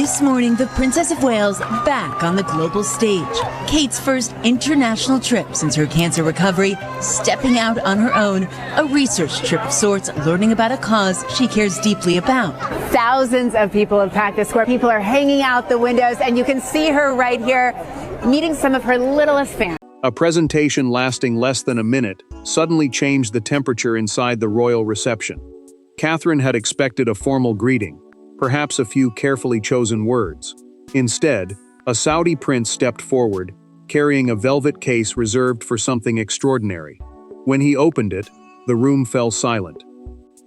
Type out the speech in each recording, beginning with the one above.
This morning, the Princess of Wales back on the global stage. Kate's first international trip since her cancer recovery, stepping out on her own, a research trip of sorts, learning about a cause she cares deeply about. Thousands of people have packed the square. People are hanging out the windows, and you can see her right here meeting some of her littlest fans. A presentation lasting less than a minute suddenly changed the temperature inside the royal reception. Catherine had expected a formal greeting, perhaps a few carefully chosen words. Instead, a Saudi prince stepped forward, carrying a velvet case reserved for something extraordinary. When he opened it, the room fell silent.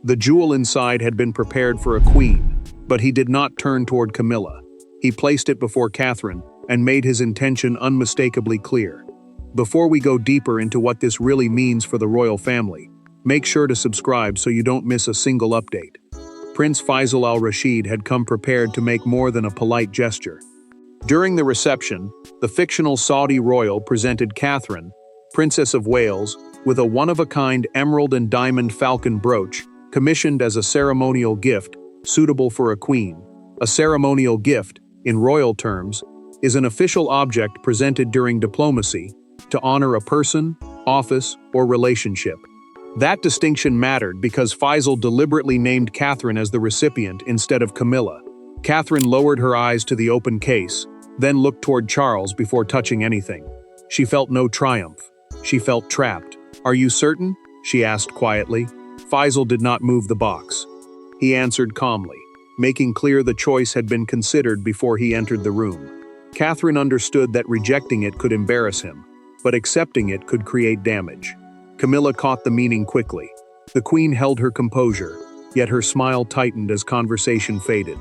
The jewel inside had been prepared for a queen, but he did not turn toward Camilla. He placed it before Catherine and made his intention unmistakably clear. Before we go deeper into what this really means for the royal family, make sure to subscribe so you don't miss a single update. Prince Faisal Al Rashid had come prepared to make more than a polite gesture. During the reception, the fictional Saudi royal presented Catherine, Princess of Wales, with a one-of-a-kind emerald and diamond falcon brooch, commissioned as a ceremonial gift suitable for a queen. A ceremonial gift, in royal terms, is an official object presented during diplomacy to honor a person, office, or relationship. That distinction mattered because Faisal deliberately named Catherine as the recipient instead of Camilla. Catherine lowered her eyes to the open case, then looked toward Charles before touching anything. She felt no triumph. She felt trapped. "Are you certain?" she asked quietly. Faisal did not move the box. He answered calmly, making clear the choice had been considered before he entered the room. Catherine understood that rejecting it could embarrass him, but accepting it could create damage. Camilla caught the meaning quickly. The queen held her composure, yet her smile tightened as conversation faded.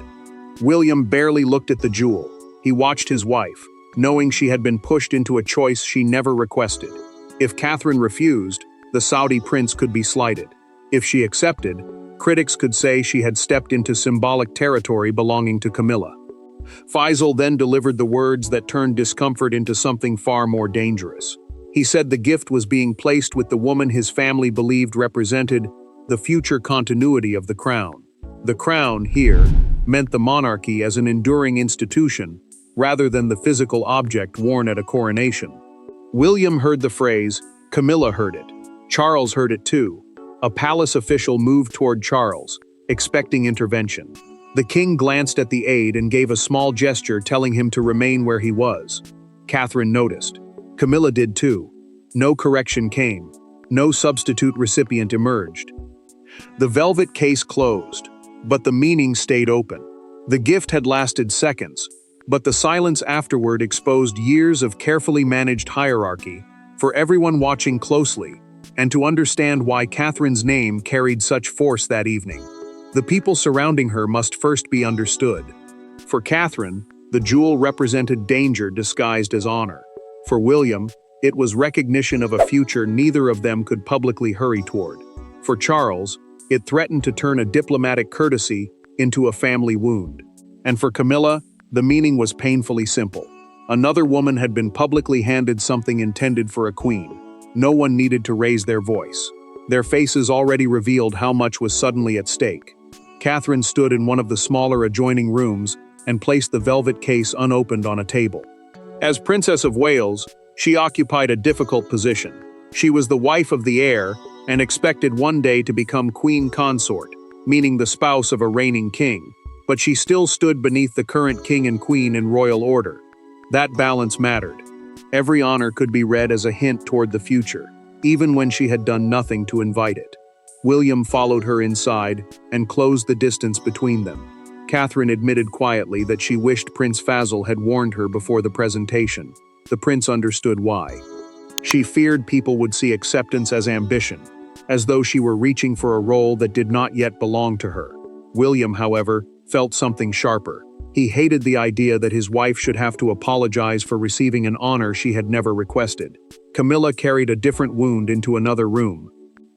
William barely looked at the jewel. He watched his wife, knowing she had been pushed into a choice she never requested. If Catherine refused, the Saudi prince could be slighted. If she accepted, critics could say she had stepped into symbolic territory belonging to Camilla. Faisal then delivered the words that turned discomfort into something far more dangerous. He said the gift was being placed with the woman his family believed represented the future continuity of the crown. The crown, here, meant the monarchy as an enduring institution, rather than the physical object worn at a coronation. William heard the phrase, Camilla heard it. Charles heard it too. A palace official moved toward Charles, expecting intervention. The king glanced at the aide and gave a small gesture telling him to remain where he was. Catherine noticed. Camilla did too. No correction came. No substitute recipient emerged. The velvet case closed, but the meaning stayed open. The gift had lasted seconds, but the silence afterward exposed years of carefully managed hierarchy for everyone watching closely, and to understand why Catherine's name carried such force that evening. The people surrounding her must first be understood. For Catherine, the jewel represented danger disguised as honor. For William, it was recognition of a future neither of them could publicly hurry toward. For Charles, it threatened to turn a diplomatic courtesy into a family wound. And for Camilla, the meaning was painfully simple. Another woman had been publicly handed something intended for a queen. No one needed to raise their voice. Their faces already revealed how much was suddenly at stake. Catherine stood in one of the smaller adjoining rooms and placed the velvet case unopened on a table. As Princess of Wales, she occupied a difficult position. She was the wife of the heir and expected one day to become queen consort, meaning the spouse of a reigning king. But she still stood beneath the current king and queen in royal order. That balance mattered. Every honor could be read as a hint toward the future, even when she had done nothing to invite it. William followed her inside and closed the distance between them. Catherine admitted quietly that she wished Prince Faisal had warned her before the presentation. The prince understood why. She feared people would see acceptance as ambition, as though she were reaching for a role that did not yet belong to her. William, however, felt something sharper. He hated the idea that his wife should have to apologize for receiving an honor she had never requested. Camilla carried a different wound into another room.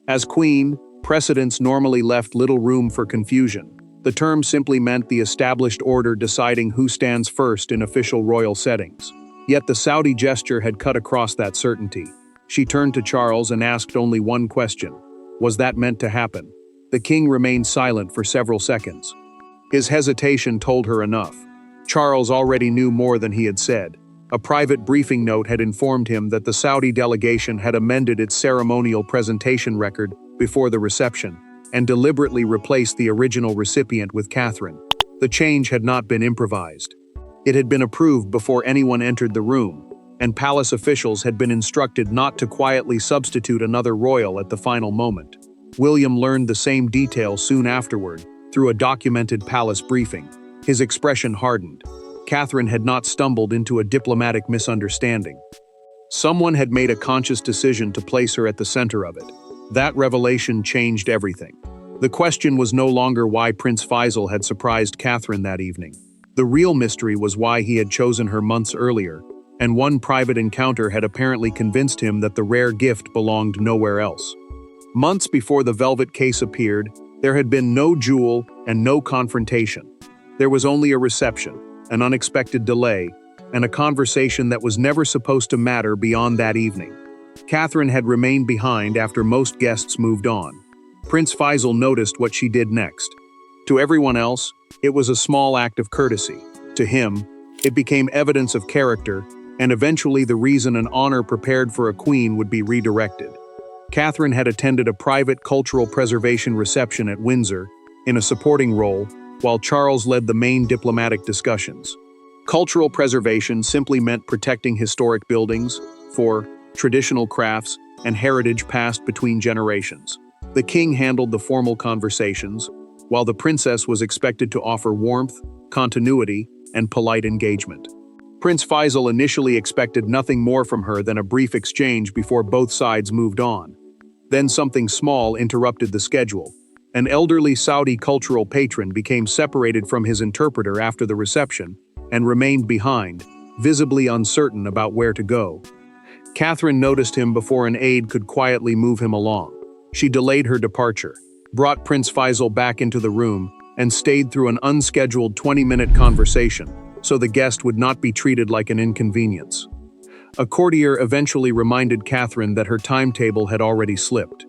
As queen, precedents normally left little room for confusion. The term simply meant the established order deciding who stands first in official royal settings. Yet the Saudi gesture had cut across that certainty. She turned to Charles and asked only one question. Was that meant to happen? The king remained silent for several seconds. His hesitation told her enough. Charles already knew more than he had said. A private briefing note had informed him that the Saudi delegation had amended its ceremonial presentation record before the reception and deliberately replaced the original recipient with Catherine. The change had not been improvised. It had been approved before anyone entered the room, and palace officials had been instructed not to quietly substitute another royal at the final moment. William learned the same detail soon afterward, through a documented palace briefing. His expression hardened. Catherine had not stumbled into a diplomatic misunderstanding. Someone had made a conscious decision to place her at the center of it. That revelation changed everything. The question was no longer why Prince Faisal had surprised Catherine that evening. The real mystery was why he had chosen her months earlier, and one private encounter had apparently convinced him that the rare gift belonged nowhere else. Months before the velvet case appeared, there had been no jewel and no confrontation. There was only a reception, an unexpected delay, and a conversation that was never supposed to matter beyond that evening. Catherine had remained behind after most guests moved on. Prince Faisal noticed what she did next. To everyone else, it was a small act of courtesy. To him, it became evidence of character, and eventually the reason an honor prepared for a queen would be redirected. Catherine had attended a private cultural preservation reception at Windsor, in a supporting role, while Charles led the main diplomatic discussions. Cultural preservation simply meant protecting historic buildings, for traditional crafts, and heritage passed between generations. The king handled the formal conversations, while the princess was expected to offer warmth, continuity, and polite engagement. Prince Faisal initially expected nothing more from her than a brief exchange before both sides moved on. Then something small interrupted the schedule. An elderly Saudi cultural patron became separated from his interpreter after the reception and remained behind, visibly uncertain about where to go. Catherine noticed him before an aide could quietly move him along. She delayed her departure, brought Prince Faisal back into the room, and stayed through an unscheduled 20-minute conversation, so the guest would not be treated like an inconvenience. A courtier eventually reminded Catherine that her timetable had already slipped.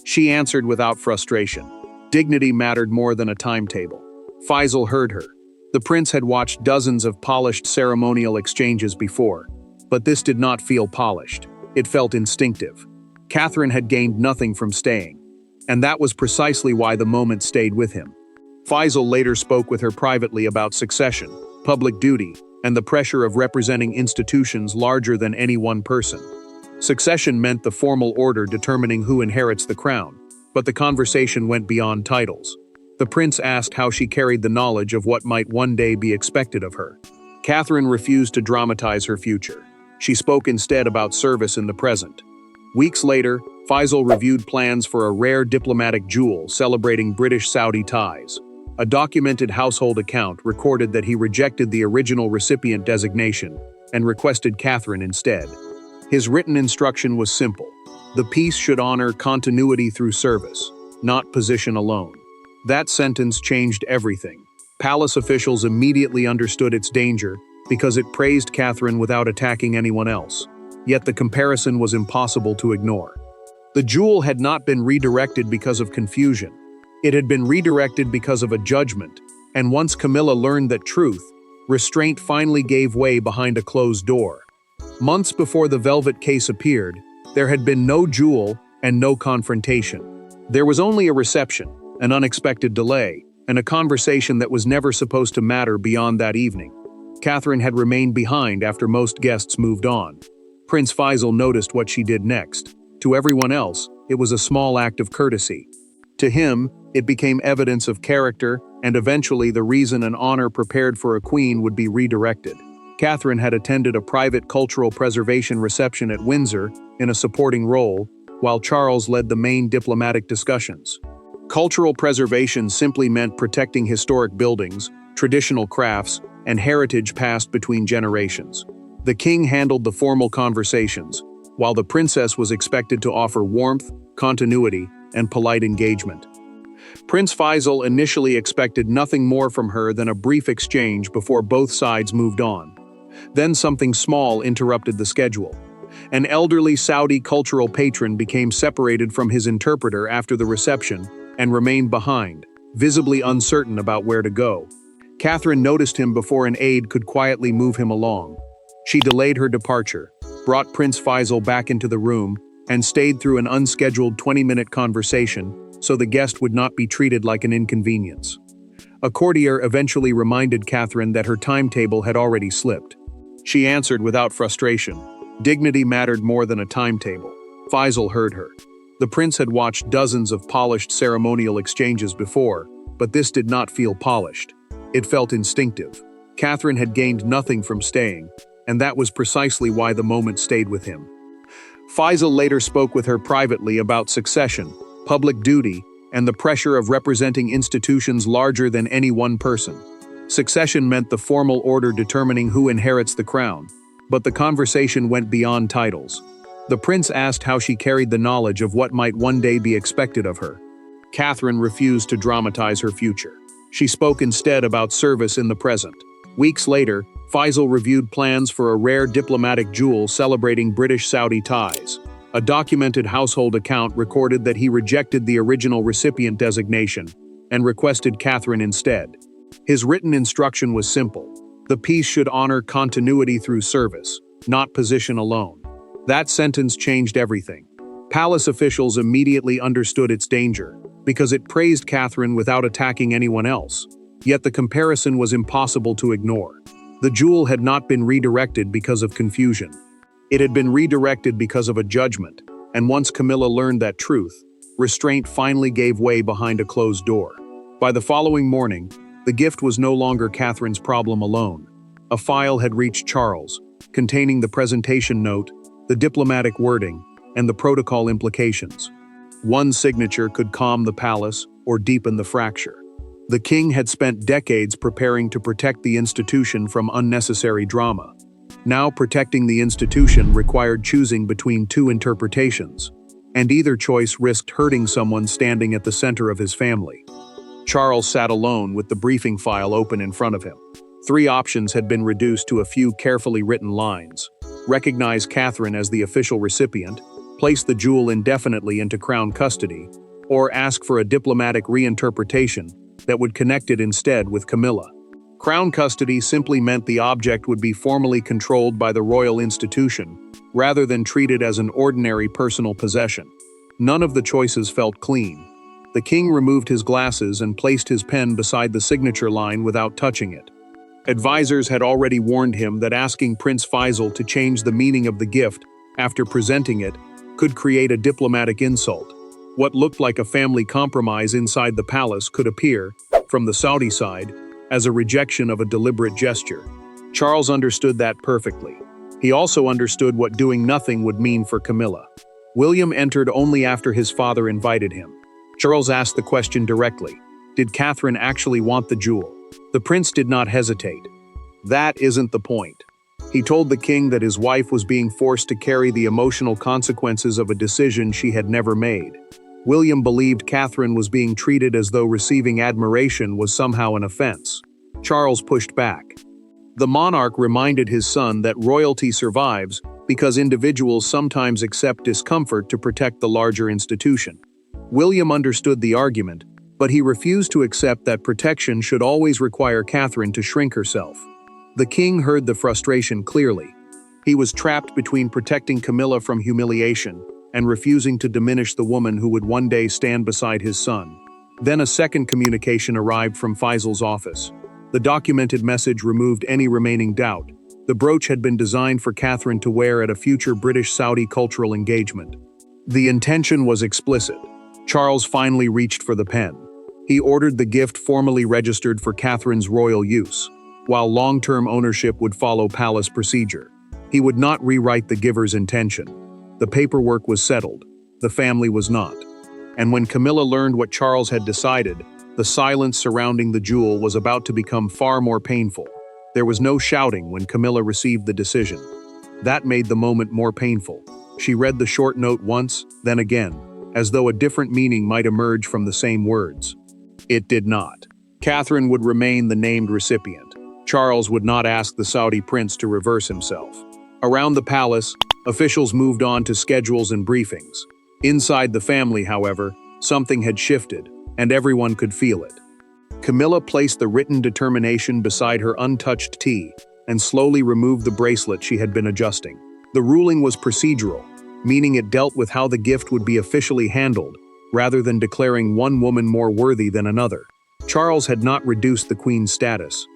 She answered without frustration. Dignity mattered more than a timetable. Faisal heard her. The prince had watched dozens of polished ceremonial exchanges before, but this did not feel polished. It felt instinctive. Catherine had gained nothing from staying, and that was precisely why the moment stayed with him. Faisal later spoke with her privately about succession, public duty, and the pressure of representing institutions larger than any one person. Succession meant the formal order determining who inherits the crown, but the conversation went beyond titles. The prince asked how she carried the knowledge of what might one day be expected of her. Catherine refused to dramatize her future. She spoke instead about service in the present. Weeks later, Faisal reviewed plans for a rare diplomatic jewel celebrating British-Saudi ties. A documented household account recorded that he rejected the original recipient designation and requested Catherine instead. His written instruction was simple. The piece should honor continuity through service, not position alone. That sentence changed everything. Palace officials immediately understood its danger because it praised Catherine without attacking anyone else. Yet the comparison was impossible to ignore. The jewel had not been redirected because of confusion. It had been redirected because of a judgment, and once Camilla learned that truth, restraint finally gave way behind a closed door. Months before the velvet case appeared, there had been no jewel and no confrontation. There was only a reception, an unexpected delay, and a conversation that was never supposed to matter beyond that evening. Catherine had remained behind after most guests moved on. Prince Faisal noticed what she did next. To everyone else, it was a small act of courtesy. To him, it became evidence of character and eventually the reason an honor prepared for a queen would be redirected. Catherine had attended a private cultural preservation reception at Windsor in a supporting role, while Charles led the main diplomatic discussions. Cultural preservation simply meant protecting historic buildings, traditional crafts, and heritage passed between generations. The king handled the formal conversations, while the princess was expected to offer warmth, continuity, and polite engagement. Prince Faisal initially expected nothing more from her than a brief exchange before both sides moved on. Then something small interrupted the schedule. An elderly Saudi cultural patron became separated from his interpreter after the reception and remained behind, visibly uncertain about where to go. Catherine noticed him before an aide could quietly move him along. She delayed her departure, brought Prince Faisal back into the room, and stayed through an unscheduled 20-minute conversation so the guest would not be treated like an inconvenience. A courtier eventually reminded Catherine that her timetable had already slipped. She answered without frustration. Dignity mattered more than a timetable. Faisal heard her. The prince had watched dozens of polished ceremonial exchanges before, but this did not feel polished. It felt instinctive. Catherine had gained nothing from staying, and that was precisely why the moment stayed with him. Faisal later spoke with her privately about succession, public duty, and the pressure of representing institutions larger than any one person. Succession meant the formal order determining who inherits the crown, but the conversation went beyond titles. The prince asked how she carried the knowledge of what might one day be expected of her. Catherine refused to dramatize her future. She spoke instead about service in the present. Weeks later, Faisal reviewed plans for a rare diplomatic jewel celebrating British-Saudi ties. A documented household account recorded that he rejected the original recipient designation and requested Catherine instead. His written instruction was simple. The piece should honor continuity through service, not position alone. That sentence changed everything. Palace officials immediately understood its danger, because it praised Catherine without attacking anyone else. Yet the comparison was impossible to ignore. The jewel had not been redirected because of confusion. It had been redirected because of a judgment, and once Camilla learned that truth, restraint finally gave way behind a closed door. By the following morning, the gift was no longer Catherine's problem alone. A file had reached Charles, containing the presentation note, the diplomatic wording, and the protocol implications. One signature could calm the palace or deepen the fracture. The king had spent decades preparing to protect the institution from unnecessary drama. Now protecting the institution required choosing between two interpretations, and either choice risked hurting someone standing at the center of his family. Charles sat alone with the briefing file open in front of him. 3 options had been reduced to a few carefully written lines. Recognize Catherine as the official recipient, place the jewel indefinitely into crown custody, or ask for a diplomatic reinterpretation that would connect it instead with Camilla. Crown custody simply meant the object would be formally controlled by the royal institution, rather than treated as an ordinary personal possession. None of the choices felt clean. The king removed his glasses and placed his pen beside the signature line without touching it. Advisors had already warned him that asking Prince Faisal to change the meaning of the gift after presenting it could create a diplomatic insult. What looked like a family compromise inside the palace could appear, from the Saudi side, as a rejection of a deliberate gesture. Charles understood that perfectly. He also understood what doing nothing would mean for Camilla. William entered only after his father invited him. Charles asked the question directly. Did Catherine actually want the jewel? The prince did not hesitate. That isn't the point. He told the king that his wife was being forced to carry the emotional consequences of a decision she had never made. William believed Catherine was being treated as though receiving admiration was somehow an offense. Charles pushed back. The monarch reminded his son that royalty survives because individuals sometimes accept discomfort to protect the larger institution. William understood the argument, but he refused to accept that protection should always require Catherine to shrink herself. The king heard the frustration clearly. He was trapped between protecting Camilla from humiliation and refusing to diminish the woman who would one day stand beside his son. Then a second communication arrived from Faisal's office. The documented message removed any remaining doubt. The brooch had been designed for Catherine to wear at a future British-Saudi cultural engagement. The intention was explicit. Charles finally reached for the pen. He ordered the gift formally registered for Catherine's royal use, while long-term ownership would follow palace procedure. He would not rewrite the giver's intention. The paperwork was settled. The family was not. And when Camilla learned what Charles had decided, the silence surrounding the jewel was about to become far more painful. There was no shouting when Camilla received the decision. That made the moment more painful. She read the short note once, then again, as though a different meaning might emerge from the same words. It did not. Catherine would remain the named recipient. Charles would not ask the Saudi prince to reverse himself. Around the palace, officials moved on to schedules and briefings. Inside the family, however, something had shifted, and everyone could feel it. Camilla placed the written determination beside her untouched tea and slowly removed the bracelet she had been adjusting. The ruling was procedural, meaning it dealt with how the gift would be officially handled, rather than declaring one woman more worthy than another. Charles had not reduced the Queen's status.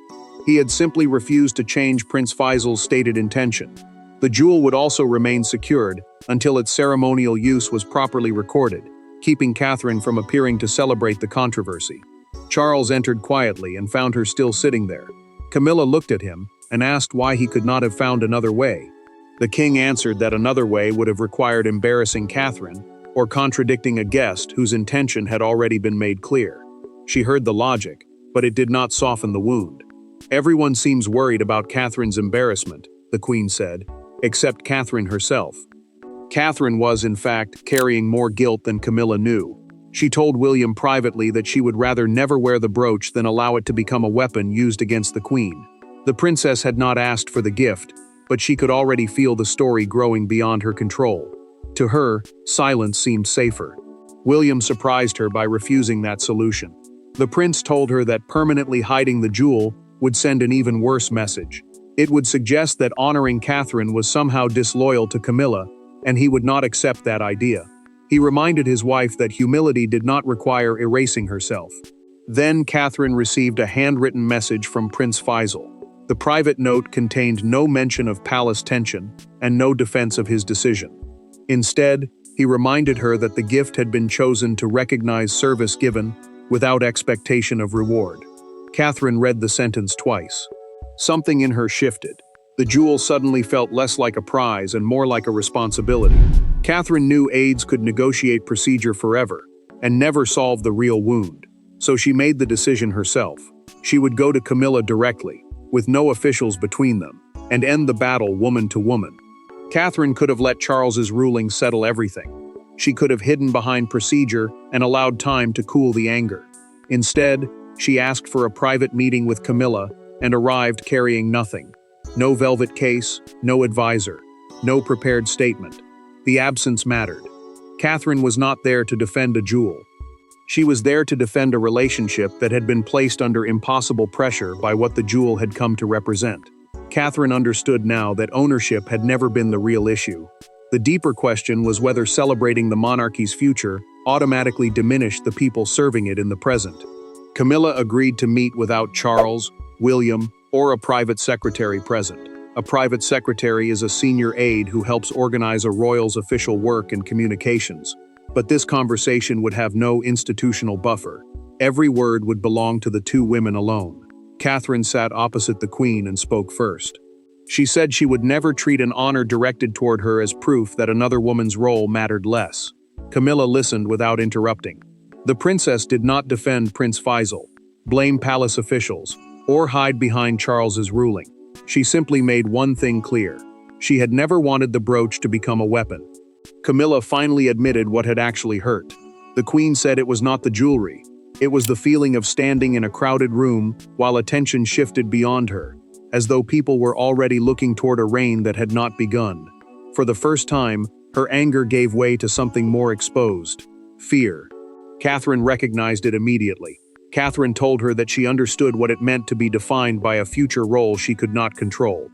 He had simply refused to change Prince Faisal's stated intention. The jewel would also remain secured until its ceremonial use was properly recorded, keeping Catherine from appearing to celebrate the controversy. Charles entered quietly and found her still sitting there. Camilla looked at him and asked why he could not have found another way. The king answered that another way would have required embarrassing Catherine or contradicting a guest whose intention had already been made clear. She heard the logic, but it did not soften the wound. "Everyone seems worried about Catherine's embarrassment," the Queen said, "except Catherine herself." Catherine was, in fact, carrying more guilt than Camilla knew. She told William privately that she would rather never wear the brooch than allow it to become a weapon used against the Queen. The princess had not asked for the gift, but she could already feel the story growing beyond her control. To her, silence seemed safer. William surprised her by refusing that solution. The prince told her that permanently hiding the jewel would send an even worse message. It would suggest that honoring Catherine was somehow disloyal to Camilla, and he would not accept that idea. He reminded his wife that humility did not require erasing herself. Then Catherine received a handwritten message from Prince Faisal. The private note contained no mention of palace tension and no defense of his decision. Instead, he reminded her that the gift had been chosen to recognize service given without expectation of reward. Catherine read the sentence twice. Something in her shifted. The jewel suddenly felt less like a prize and more like a responsibility. Catherine knew aides could negotiate procedure forever and never solve the real wound. So she made the decision herself. She would go to Camilla directly, with no officials between them, and end the battle woman to woman. Catherine could have let Charles's ruling settle everything. She could have hidden behind procedure and allowed time to cool the anger. Instead, she asked for a private meeting with Camilla and arrived carrying nothing. No velvet case, no advisor, no prepared statement. The absence mattered. Catherine was not there to defend a jewel. She was there to defend a relationship that had been placed under impossible pressure by what the jewel had come to represent. Catherine understood now that ownership had never been the real issue. The deeper question was whether celebrating the monarchy's future automatically diminished the people serving it in the present. Camilla agreed to meet without Charles, William, or a private secretary present. A private secretary is a senior aide who helps organize a royal's official work and communications. But this conversation would have no institutional buffer. Every word would belong to the two women alone. Catherine sat opposite the Queen and spoke first. She said she would never treat an honor directed toward her as proof that another woman's role mattered less. Camilla listened without interrupting. The princess did not defend Prince Faisal, blame palace officials, or hide behind Charles's ruling. She simply made one thing clear. She had never wanted the brooch to become a weapon. Camilla finally admitted what had actually hurt. The Queen said it was not the jewelry. It was the feeling of standing in a crowded room while attention shifted beyond her, as though people were already looking toward a reign that had not begun. For the first time, her anger gave way to something more exposed: fear. Catherine recognized it immediately. Catherine told her that she understood what it meant to be defined by a future role she could not control.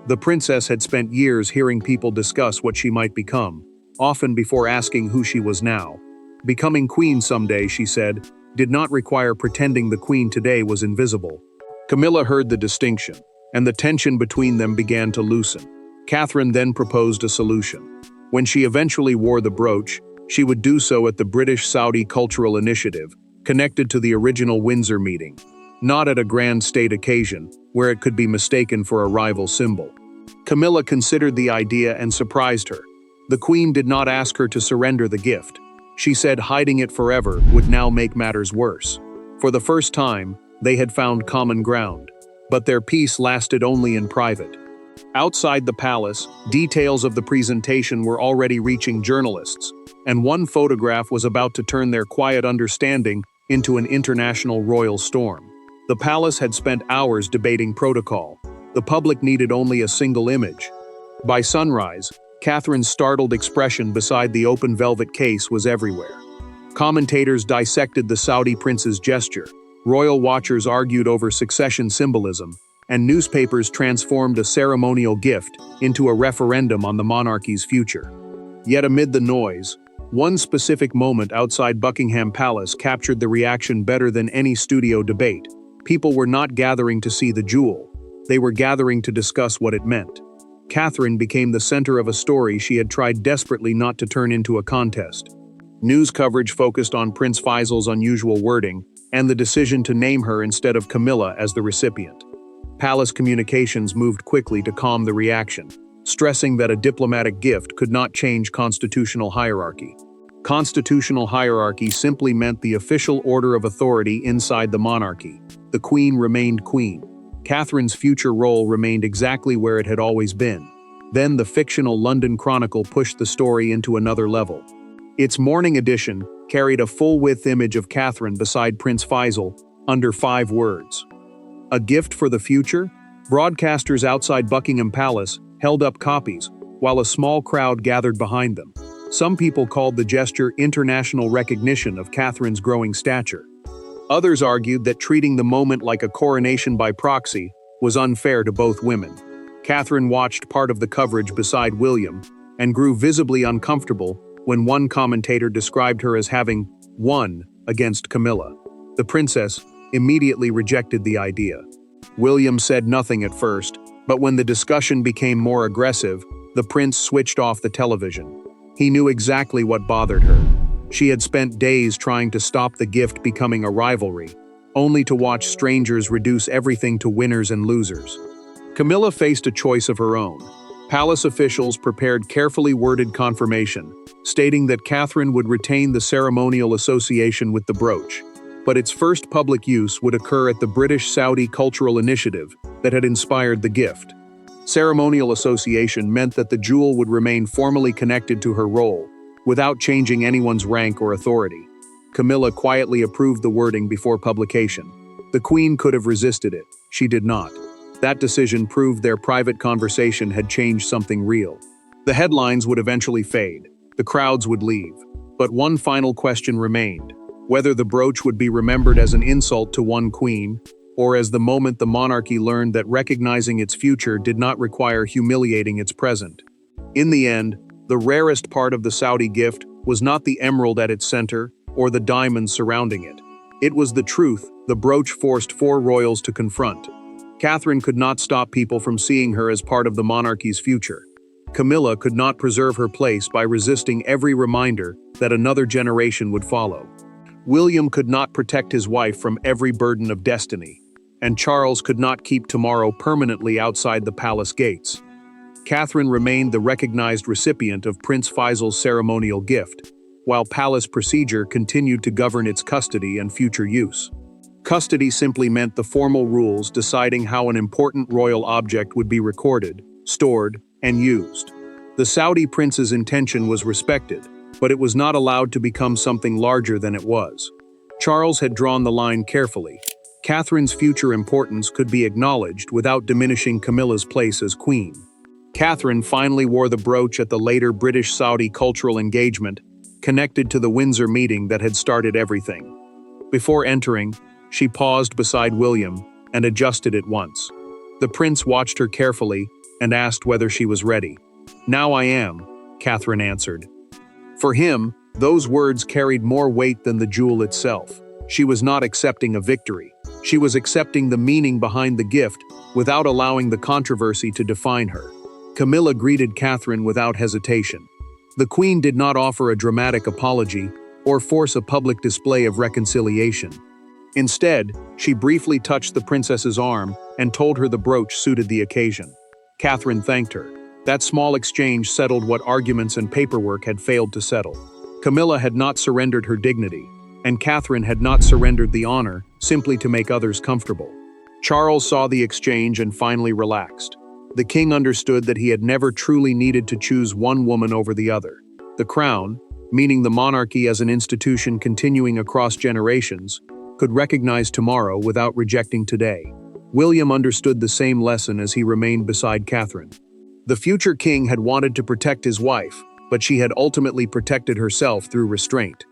The princess had spent years hearing people discuss what she might become, often before asking who she was now. Becoming queen someday, she said, did not require pretending the queen today was invisible. Camilla heard the distinction, and the tension between them began to loosen. Catherine then proposed a solution. When she eventually wore the brooch, she would do so at the British-Saudi Cultural Initiative, connected to the original Windsor meeting, not at a grand state occasion, where it could be mistaken for a rival symbol. Camilla considered the idea and surprised her. The Queen did not ask her to surrender the gift. She said hiding it forever would now make matters worse. For the first time, they had found common ground, but their peace lasted only in private. Outside the palace, details of the presentation were already reaching journalists, and one photograph was about to turn their quiet understanding into an international royal storm. The palace had spent hours debating protocol. The public needed only a single image. By sunrise, Catherine's startled expression beside the open velvet case was everywhere. Commentators dissected the Saudi prince's gesture. Royal watchers argued over succession symbolism, and newspapers transformed a ceremonial gift into a referendum on the monarchy's future. Yet amid the noise, one specific moment outside Buckingham Palace captured the reaction better than any studio debate. People were not gathering to see the jewel. They were gathering to discuss what it meant. Catherine became the center of a story she had tried desperately not to turn into a contest. News coverage focused on Prince Faisal's unusual wording and the decision to name her instead of Camilla as the recipient. Palace communications moved quickly to calm the reaction, stressing that a diplomatic gift could not change constitutional hierarchy. Constitutional hierarchy simply meant the official order of authority inside the monarchy. The Queen remained Queen. Catherine's future role remained exactly where it had always been. Then the fictional London Chronicle pushed the story into another level. Its morning edition carried a full-width image of Catherine beside Prince Faisal, under 5 words. A gift for the future? Broadcasters outside Buckingham Palace held up copies, while a small crowd gathered behind them. Some people called the gesture international recognition of Catherine's growing stature. Others argued that treating the moment like a coronation by proxy was unfair to both women. Catherine watched part of the coverage beside William and grew visibly uncomfortable when one commentator described her as having won against Camilla. The princess immediately rejected the idea. William said nothing at first, but when the discussion became more aggressive, the prince switched off the television. He knew exactly what bothered her. She had spent days trying to stop the gift becoming a rivalry, only to watch strangers reduce everything to winners and losers. Camilla faced a choice of her own. Palace officials prepared carefully worded confirmation, stating that Catherine would retain the ceremonial association with the brooch, but its first public use would occur at the British-Saudi Cultural Initiative that had inspired the gift. Ceremonial association meant that the jewel would remain formally connected to her role, without changing anyone's rank or authority. Camilla quietly approved the wording before publication. The Queen could have resisted it. She did not. That decision proved their private conversation had changed something real. The headlines would eventually fade. The crowds would leave. But one final question remained: whether the brooch would be remembered as an insult to one queen, or as the moment the monarchy learned that recognizing its future did not require humiliating its present. In the end, the rarest part of the Saudi gift was not the emerald at its center or the diamonds surrounding it. It was the truth the brooch forced 4 royals to confront. Catherine could not stop people from seeing her as part of the monarchy's future. Camilla could not preserve her place by resisting every reminder that another generation would follow. William could not protect his wife from every burden of destiny, and Charles could not keep tomorrow permanently outside the palace gates. Catherine remained the recognized recipient of Prince Faisal's ceremonial gift, while palace procedure continued to govern its custody and future use. Custody simply meant the formal rules deciding how an important royal object would be recorded, stored, and used. The Saudi prince's intention was respected, but it was not allowed to become something larger than it was. Charles had drawn the line carefully. Catherine's future importance could be acknowledged without diminishing Camilla's place as queen. Catherine finally wore the brooch at the later British-Saudi cultural engagement, connected to the Windsor meeting that had started everything. Before entering, she paused beside William and adjusted it once. The prince watched her carefully and asked whether she was ready. "Now I am," Catherine answered. For him, those words carried more weight than the jewel itself. She was not accepting a victory. She was accepting the meaning behind the gift without allowing the controversy to define her. Camilla greeted Catherine without hesitation. The Queen did not offer a dramatic apology or force a public display of reconciliation. Instead, she briefly touched the princess's arm and told her the brooch suited the occasion. Catherine thanked her. That small exchange settled what arguments and paperwork had failed to settle. Camilla had not surrendered her dignity, and Catherine had not surrendered the honor simply to make others comfortable. Charles saw the exchange and finally relaxed. The king understood that he had never truly needed to choose one woman over the other. The crown, meaning the monarchy as an institution continuing across generations, could recognize tomorrow without rejecting today. William understood the same lesson as he remained beside Catherine. The future king had wanted to protect his wife, but she had ultimately protected herself through restraint.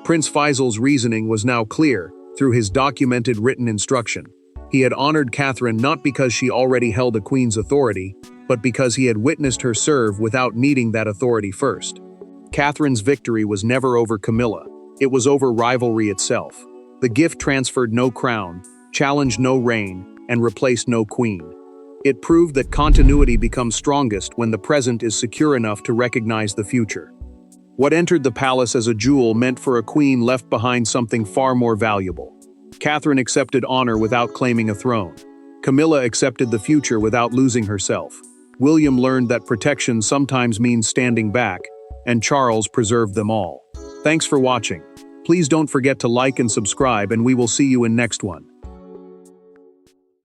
Prince Faisal's reasoning was now clear. through his documented written instruction. He had honored Catherine not because she already held a queen's authority, but because he had witnessed her serve without needing that authority first. Catherine's victory was never over Camilla. It was over rivalry itself. The gift transferred no crown, challenged no reign, and replaced no queen. It proved that continuity becomes strongest when the present is secure enough to recognize the future. What entered the palace as a jewel meant for a queen left behind something far more valuable. Catherine accepted honor without claiming a throne. Camilla accepted the future without losing herself. William learned that protection sometimes means standing back, and Charles preserved them all. Thanks for watching. Please don't forget to like and subscribe, and we will see you in next one.